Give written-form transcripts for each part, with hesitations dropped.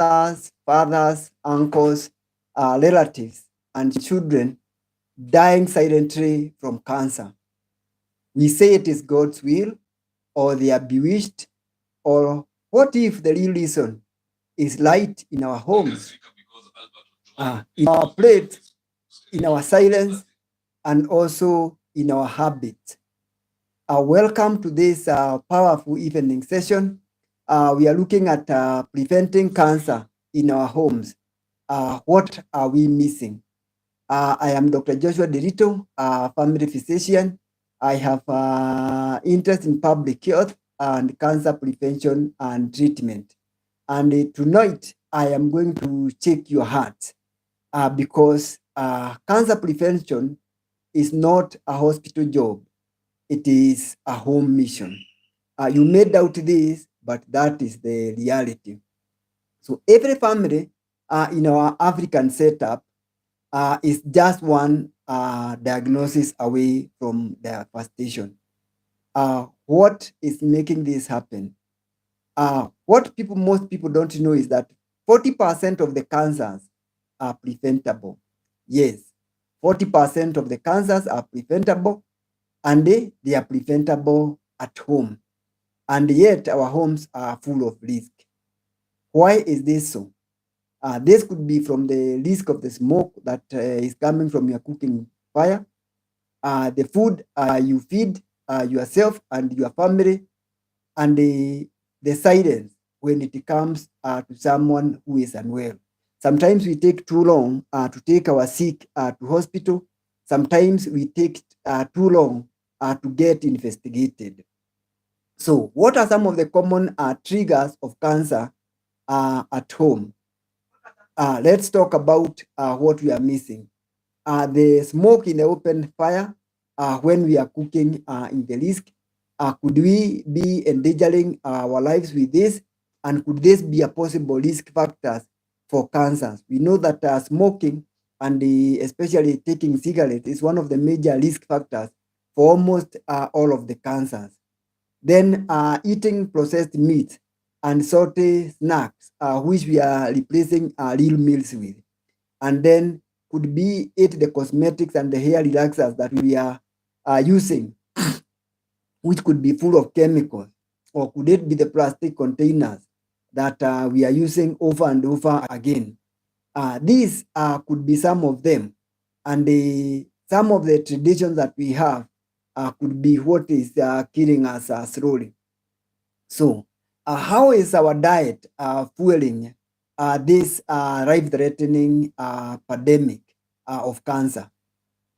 mothers, fathers, uncles, relatives, and children dying silently from cancer. We say it is God's will, or they are bewitched, or what if the real reason is light in our homes, in our plates, in our silence, and also in our habits? Welcome to this powerful evening session. We are looking at preventing cancer in our homes. What are we missing? I am Dr. Joshua Derito, family physician. I have interest in public health and cancer prevention and treatment. And tonight, I am going to check your heart because cancer prevention is not a hospital job. It is a home mission. You may doubt this, but that is the reality. So every family in our African setup is just one diagnosis away from devastation. What is making this happen? What most people don't know is that 40% of the cancers are preventable. Yes, 40% of the cancers are preventable, and they are preventable at home. And yet our homes are full of risk. Why is this so? This could be from the risk of the smoke that is coming from your cooking fire, the food you feed yourself and your family, and the silence when it comes to someone who is unwell. Sometimes we take too long to take our sick to hospital. Sometimes we take too long to get investigated. So what are some of the common triggers of cancer at home? Let's talk about what we are missing. The smoke in the open fire when we are cooking in the risk. Could we be endangering our lives with this? And could this be a possible risk factors for cancers? We know that smoking and especially taking cigarettes is one of the major risk factors for almost all of the cancers. Then eating processed meat and salty snacks, which we are replacing real meals with. And then could be it the cosmetics and the hair relaxers that we are using, which could be full of chemicals, or could it be the plastic containers that we are using over and over again? These could be some of them, and some of the traditions that we have could be what is killing us slowly. So, how is our diet fueling this life-threatening pandemic of cancer?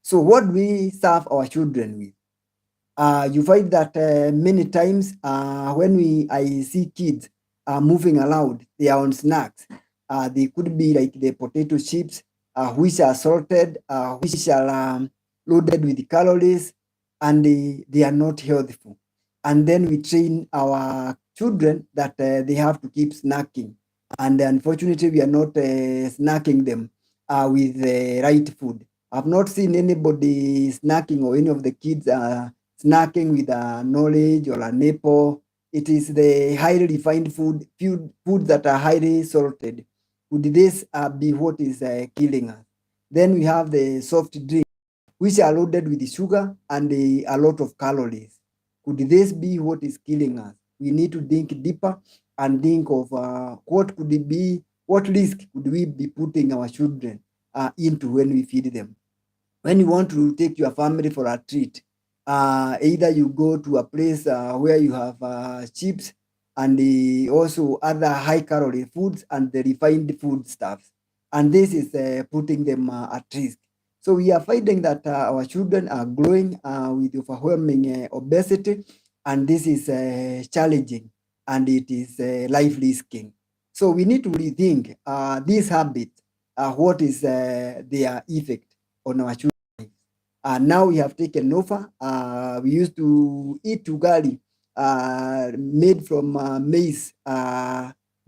So, what do we serve our children with? You find that many times when I see kids moving around, they are on snacks. They could be like the potato chips, which are salted, which are loaded with calories, and they are not healthful. And then we train our children that they have to keep snacking. And unfortunately, we are not snacking them with the right food. I've not seen anybody snacking or any of the kids snacking with a knowledge or an apple. It is the highly refined food that are highly salted. Could this be what is killing us? Then we have the soft drink, which are loaded with sugar and a lot of calories. Could this be what is killing us? We need to think deeper and think of what could it be, what risk could we be putting our children into when we feed them. When you want to take your family for a treat, either you go to a place where you have chips and also other high calorie foods and the refined food stuffs. And this is putting them at risk. So we are finding that our children are growing with overwhelming obesity, and this is challenging and it is life risking. So we need to rethink these habits, what is their effect on our children. Now we have taken over. We used to eat ugali made from maize,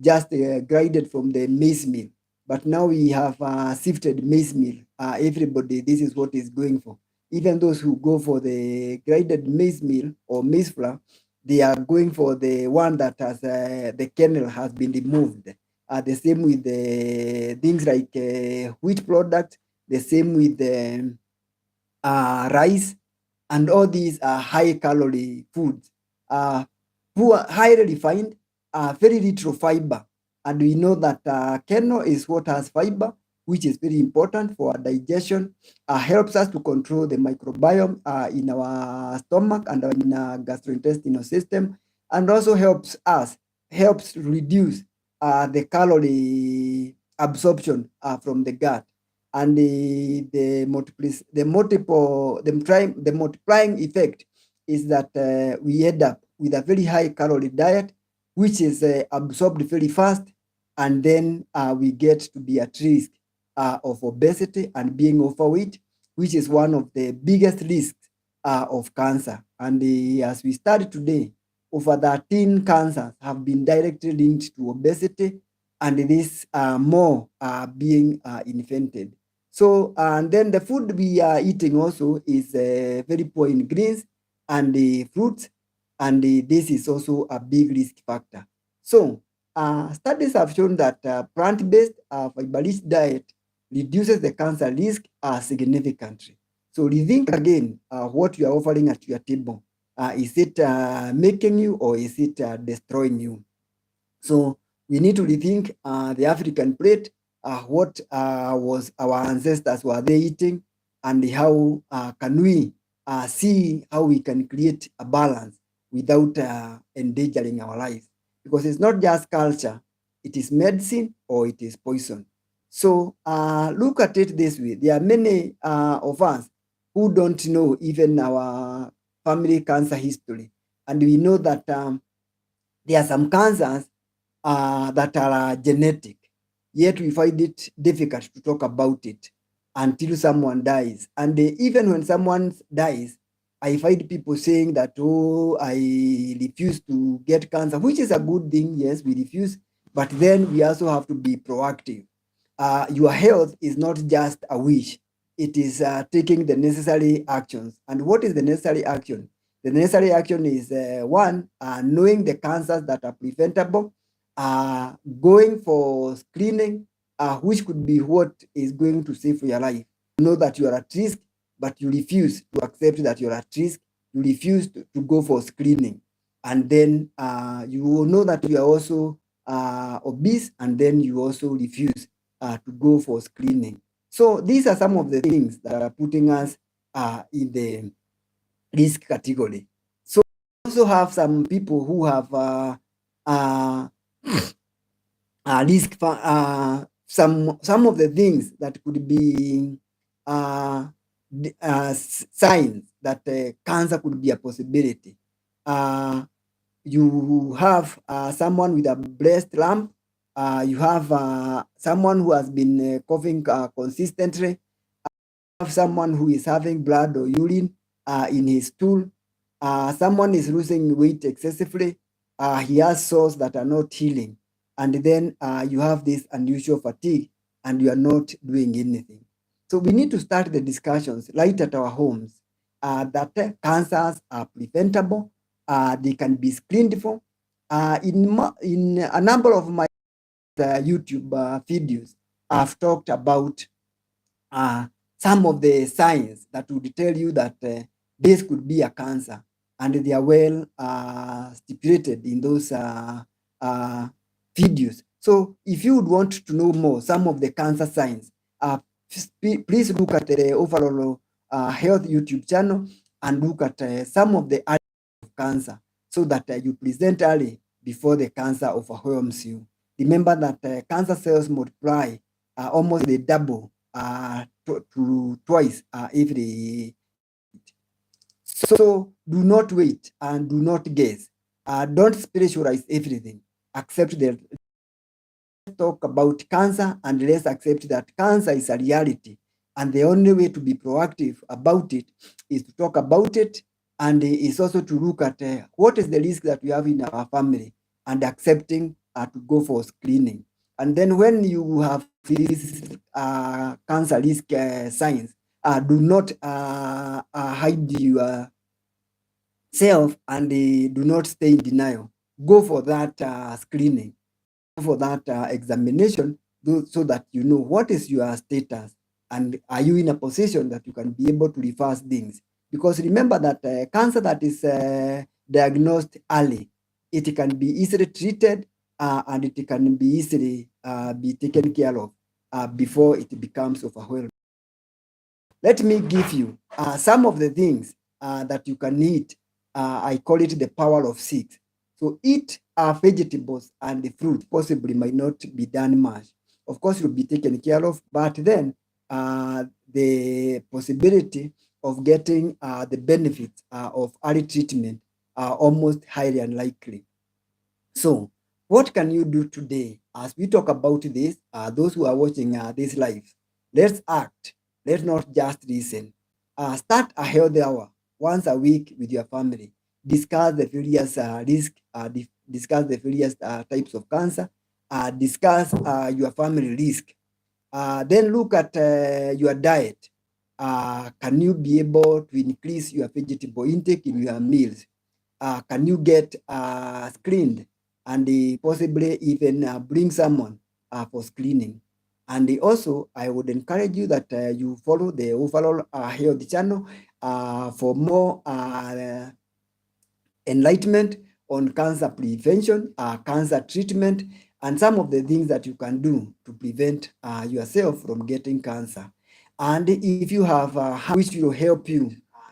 just grinded from the maize mill. But now we have sifted maize meal. Everybody, this is what is going for. Even those who go for the grinded maize meal or maize flour, they are going for the one that has the kernel has been removed. the same with the things like wheat products, the same with the rice, and all these are high calorie foods. Poor, highly refined, very little fiber. And we know that kernel is what has fiber, which is very important for our digestion, helps us to control the microbiome in our stomach and in our gastrointestinal system, and also helps reduce the calorie absorption from the gut. And the multiplying effect is that we end up with a very high calorie diet, which is absorbed very fast, and then we get to be at risk of obesity and being overweight, which is one of the biggest risks of cancer. And as we study today, over 13 cancers have been directly linked to obesity, and these more are being invented. So, and then the food we are eating also is very poor in greens and fruits, and this is also a big risk factor. So, studies have shown that plant-based fiber-rich diet reduces the cancer risk significantly. So, rethink again what you are offering at your table. Is it making you, or is it destroying you? So we need to rethink the African plate, what was our ancestors were they eating, and how can we see how we can create a balance without endangering our lives. Because it's not just culture, it is medicine or it is poison. So look at it this way. There are many of us who don't know even our family cancer history. And we know that there are some cancers that are genetic, yet we find it difficult to talk about it until someone dies. And even when someone dies, I find people saying that, oh, I refuse to get cancer, which is a good thing. Yes, we refuse, but then we also have to be proactive. Your health is not just a wish, it is taking the necessary actions. And what is the necessary action? The necessary action is one, knowing the cancers that are preventable, going for screening, which could be what is going to save your life. You know that you are at risk, but you refuse to accept that you're at risk. You refuse to go for screening. And then you will know that you are also obese, and then you also refuse to go for screening. So these are some of the things that are putting us in the risk category. So we also have some people who have uh, risk, some of the things that could be signs that cancer could be a possibility. You have someone with a breast lump. You have someone who has been coughing consistently. Have someone who is having blood or urine in his stool. Someone is losing weight excessively. He has sores that are not healing. And then you have this unusual fatigue and you are not doing anything. So we need to start the discussions right at our homes that cancers are preventable. They can be screened for. In a number of my YouTube videos, I've talked about some of the signs that would tell you that this could be a cancer, and they are well stipulated in those videos. So if you would want to know more, some of the cancer signs, please look at the overall health YouTube channel and look at some of the areas of cancer, so that you present early before the cancer overwhelms you. Remember that cancer cells multiply almost the double to twice every. So do not wait and do not guess. Don't spiritualize everything. Accept the talk about cancer, and let's accept that cancer is a reality. And the only way to be proactive about it is to talk about it, and is also to look at what is the risk that we have in our family, and accepting to go for screening. And then when you have these cancer risk signs, do not hide yourself, and do not stay in denial. Go for that screening. for that examination, so that you know what is your status, and are you in a position that you can be able to reverse things. Because remember that cancer that is diagnosed early, it can be easily treated, and it can be easily be taken care of before it becomes overwhelming. Let me give you some of the things that you can eat. I call it the power of six. So eat vegetables and the fruit. Possibly might not be done much. Of course, you'll be taken care of, but then the possibility of getting the benefits of early treatment are almost highly unlikely. So, what can you do today as we talk about this? Those who are watching this live, let's act. Let's not just listen. Start a healthy hour once a week with your family. Discuss the various risks. Discuss the various types of cancer. Discuss your family risk. Then look at your diet. Can you be able to increase your vegetable intake in your meals? Can you get screened, and possibly even bring someone for screening? And also, I would encourage you that you follow the overall health channel for more enlightenment on cancer prevention, cancer treatment, and some of the things that you can do to prevent yourself from getting cancer. And if you have which will help you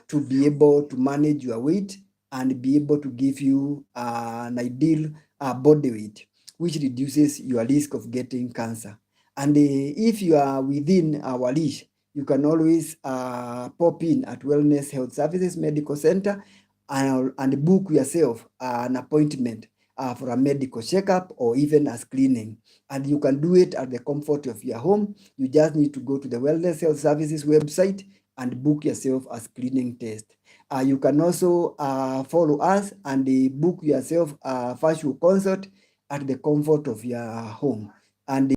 to be able to manage your weight and be able to give you an ideal body weight, which reduces your risk of getting cancer. And if you are within our leash, you can always pop in at Wellness Health Services Medical Center and book yourself an appointment for a medical checkup or even a screening. And you can do it at the comfort of your home. You just need to go to the Wellness Health Services website and book yourself a screening test. You can also follow us and book yourself a virtual consult at the comfort of your home. And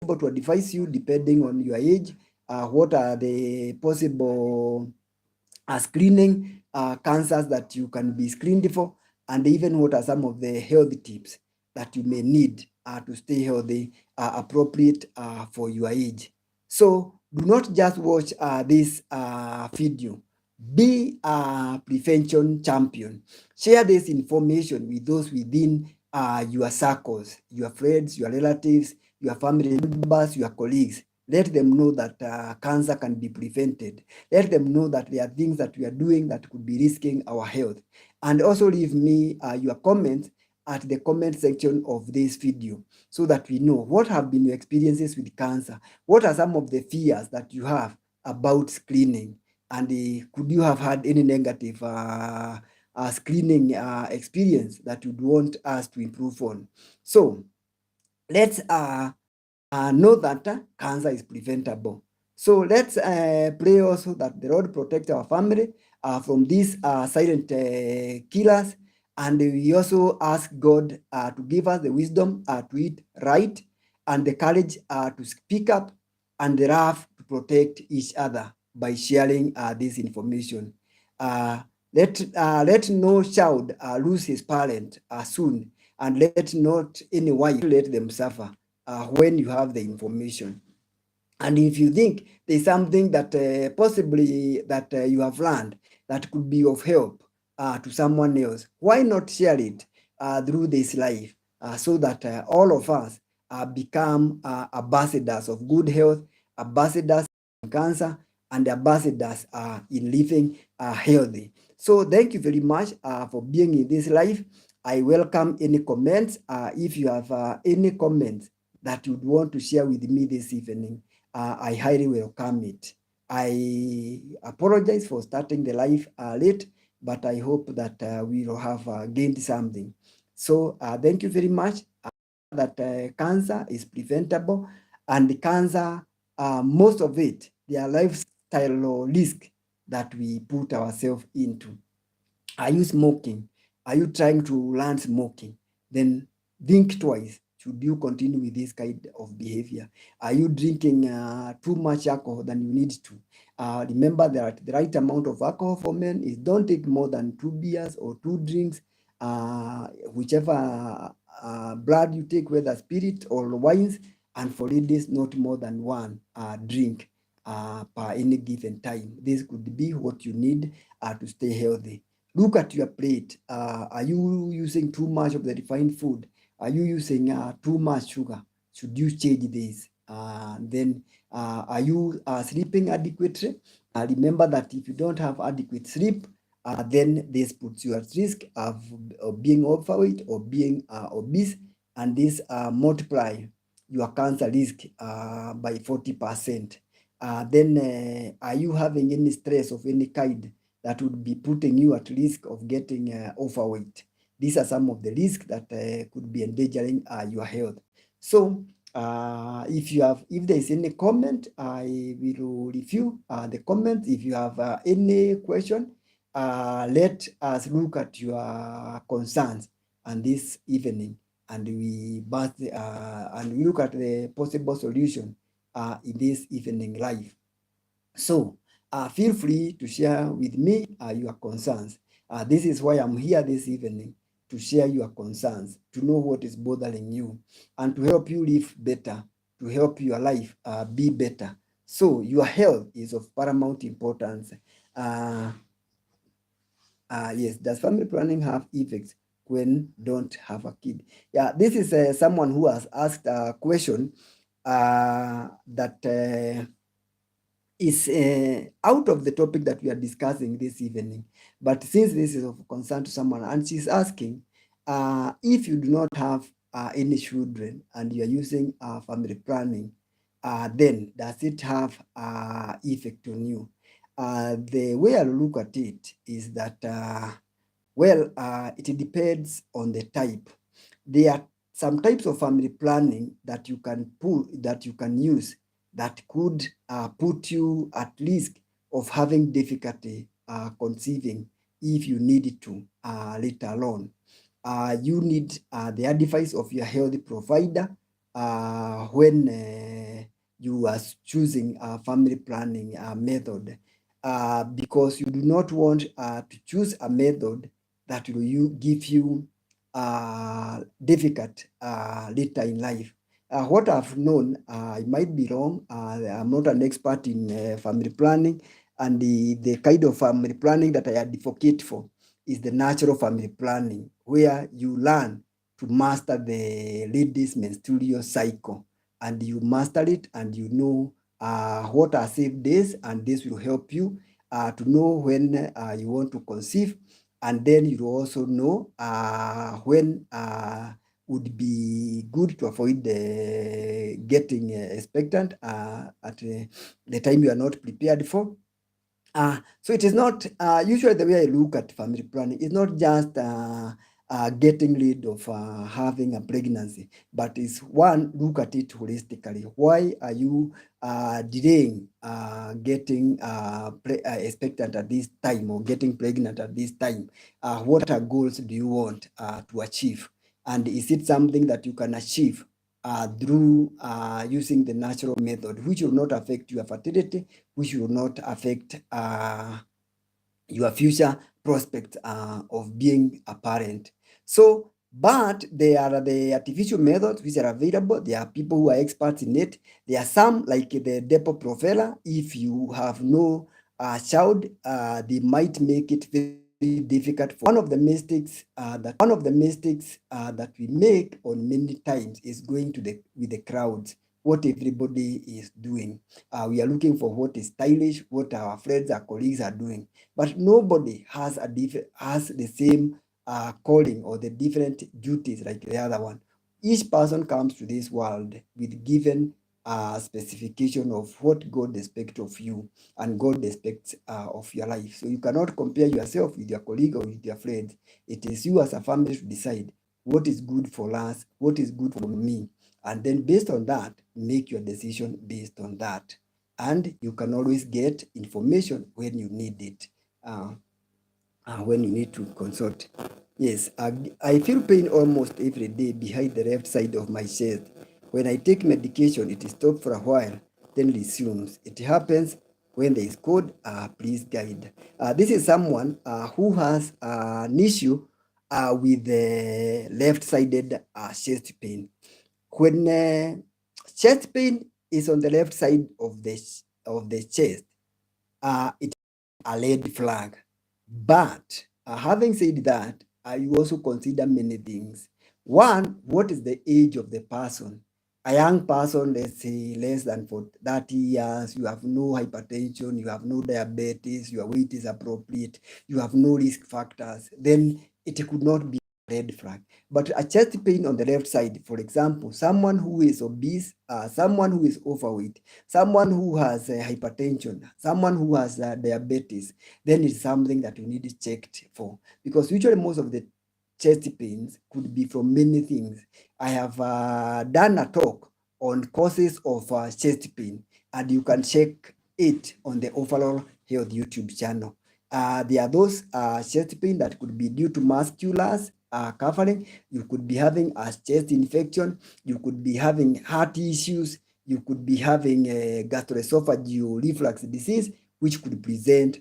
able to advise you depending on your age, what are the possible screening cancers that you can be screened for, and even what are some of the health tips that you may need to stay healthy, appropriate for your age. So do not just watch this video. Be a prevention champion. Share this information with those within your circles, your friends, your relatives, your family members, your colleagues. Let them know that cancer can be prevented. Let them know that there are things that we are doing that could be risking our health. And also leave me your comments at the comment section of this video so that we know what have been your experiences with cancer. What are some of the fears that you have about screening? And could you have had any negative screening experience that you'd want us to improve on? So let's know that cancer is preventable. So let's pray also that the Lord protect our family from these silent killers. And we also ask God to give us the wisdom to eat right, and the courage to speak up, and the love to protect each other by sharing this information. Let no child lose his parent soon, and let not any wife let them suffer when you have the information. And if you think there's something that possibly that you have learned that could be of help to someone else, why not share it through this life so that all of us become ambassadors of good health, ambassadors in cancer, and ambassadors in living healthy. So thank you very much for being in this life. I welcome any comments. If you have any comments that you'd want to share with me this evening, I highly welcome it. I apologize for starting the live late, but I hope that we will have gained something. So thank you very much. That cancer is preventable, and the cancer, most of it, their lifestyle risk that we put ourselves into. Are you smoking? Are you trying to learn smoking? Then think twice. Should you continue with this kind of behavior? Are you drinking too much alcohol than you need to? Remember that the right amount of alcohol for men is don't take more than 2 beers or 2 drinks, whichever blood you take, whether spirit or wines, and for ladies, not more than one drink per any given time. This could be what you need to stay healthy. Look at your plate. Are you using too much of the refined food? Are you using too much sugar? Should you change this? Then are you sleeping adequately? Remember that if you don't have adequate sleep, then this puts you at risk of being overweight or being obese, and this multiply your cancer risk by 40%. Then are you having any stress of any kind that would be putting you at risk of getting overweight? These are some of the risks that could be endangering your health. So if there is any comment, I will review the comments. If you have any question, let us look at your concerns on this evening, and we look at the possible solution in this evening live. So feel free to share with me your concerns. This is why I'm here this evening, to share your concerns, to know what is bothering you, and to help you live better, to help your life be better. So your health is of paramount importance. Yes, does family planning have effects when don't have a kid? Yeah, this is someone who has asked a question that is out of the topic that we are discussing this evening. But since this is of concern to someone, and she's asking, if you do not have any children and you are using family planning, then does it have effect on you? The way I look at it is that, it depends on the type. There are some types of family planning that you can use that could put you at risk of having difficulty conceiving if you need to later on. You need the advice of your health provider when you are choosing a family planning method, because you do not want to choose a method that will give you difficult later in life. What I've known, I might be wrong. I'm not an expert in family planning, and the kind of family planning that I advocate for is the natural family planning, where you learn to master the lady's menstrual cycle, and you master it, and you know what are safe days, and this will help you to know when you want to conceive, and then you also know when would be good to avoid getting expectant at the time you are not prepared for. So it is not usually the way I look at family planning. It's not just getting rid of having a pregnancy, but it's one, look at it holistically. Why are you delaying getting expectant at this time, or getting pregnant at this time? What are goals do you want to achieve? And is it something that you can achieve through using the natural method, which will not affect your fertility, which will not affect your future prospects of being a parent? So, but there are the artificial methods which are available. There are people who are experts in it. There are some, like the Depo-Provera. If you have no child, they might make it very difficult. For one of the mistakes that we make on many times is going to with the crowds, what everybody is doing. We are looking for what is stylish, what our friends, our colleagues are doing, but nobody has the same calling or the different duties like the other one. Each person comes to this world with given specification of what God expects of you and God expects of your life. So you cannot compare yourself with your colleague or with your friends. It is you as a family to decide what is good for us, what is good for me, and then based on that, make your decision based on that. And you can always get information when you need it, when you need to consult. Yes, I feel pain almost every day behind the left side of my chest. When I take medication, it stops for a while, then resumes. It happens when there is code. Please guide. This is someone who has an issue with the left-sided chest pain. When chest pain is on the left side of the chest, it is a red flag. But having said that, you also consider many things. One, what is the age of the person? A young person, let's say less than for 30 years, you have no hypertension, you have no diabetes, your weight is appropriate, you have no risk factors, then it could not be a red flag. But a chest pain on the left side, for example, someone who is obese, someone who is overweight, someone who has hypertension, someone who has diabetes, then it's something that you need checked for. Because usually most of the chest pains could be from many things. I have done a talk on causes of chest pain, and you can check it on the Overall Health YouTube channel. There are those chest pain that could be due to muscular covering. You could be having a chest infection. You could be having heart issues. You could be having a gastroesophageal reflux disease, which could present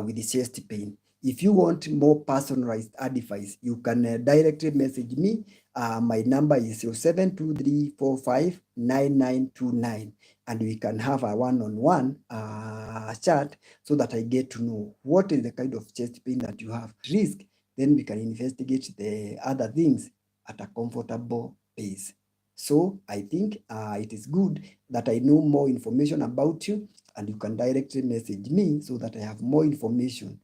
with the chest pain. If you want more personalized advice, you can directly message me. My number is 0723459929, and we can have a one-on-one chat so that I get to know what is the kind of chest pain that you have. Risk, then we can investigate the other things at a comfortable pace. So I think it is good that I know more information about you, and you can directly message me so that I have more information.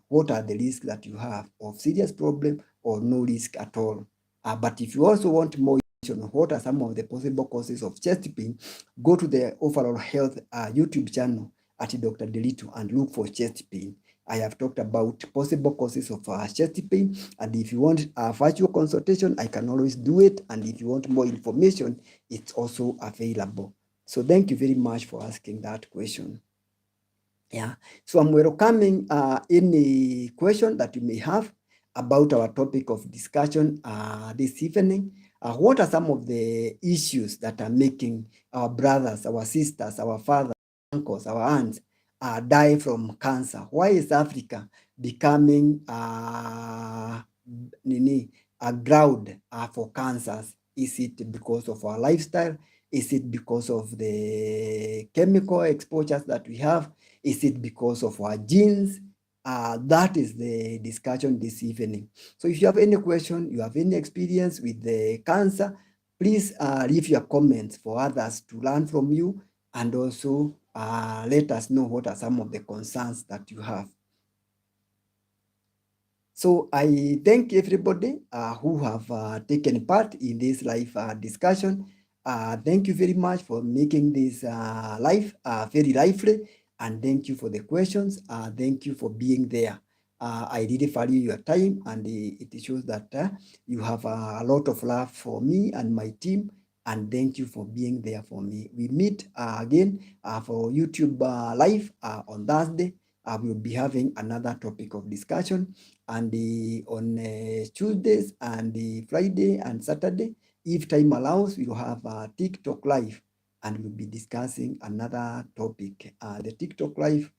What are the risks that you have of serious problem or no risk at all? But if you also want more information on what are some of the possible causes of chest pain, go to the Overall Health YouTube channel at Dr. Delito and look for chest pain. I have talked about possible causes of chest pain, and if you want a virtual consultation, I can always do it. And if you want more information, it's also available. So thank you very much for asking that question. Yeah, so I'm welcoming any question that you may have about our topic of discussion this evening. What are some of the issues that are making our brothers, our sisters, our fathers, uncles, our aunts die from cancer? Why is Africa becoming a ground for cancers? Is it because of our lifestyle? Is it because of the chemical exposures that we have? Is it because of our genes? That is the discussion this evening. So if you have any question, you have any experience with the cancer, please leave your comments for others to learn from you, and also let us know what are some of the concerns that you have. So I thank everybody who have taken part in this live discussion. Thank you very much for making this live very lively, and thank you for the questions. Thank you for being there. I really value your time, and it shows that you have a lot of love for me and my team, and thank you for being there for me. We meet again for YouTube live on Thursday. We'll be having another topic of discussion, and on Tuesdays and Friday and Saturday, if time allows, we'll have a TikTok live, and we'll be discussing another topic. The TikTok live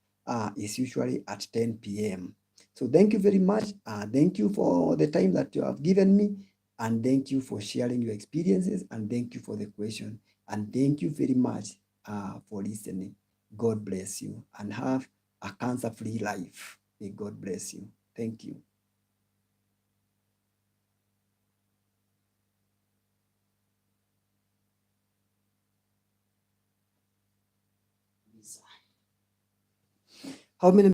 is usually at 10 p.m. So thank you very much. Thank you for the time that you have given me, and thank you for sharing your experiences, and thank you for the question, and thank you very much for listening. God bless you, and have a cancer-free life. May God bless you. Thank you. How many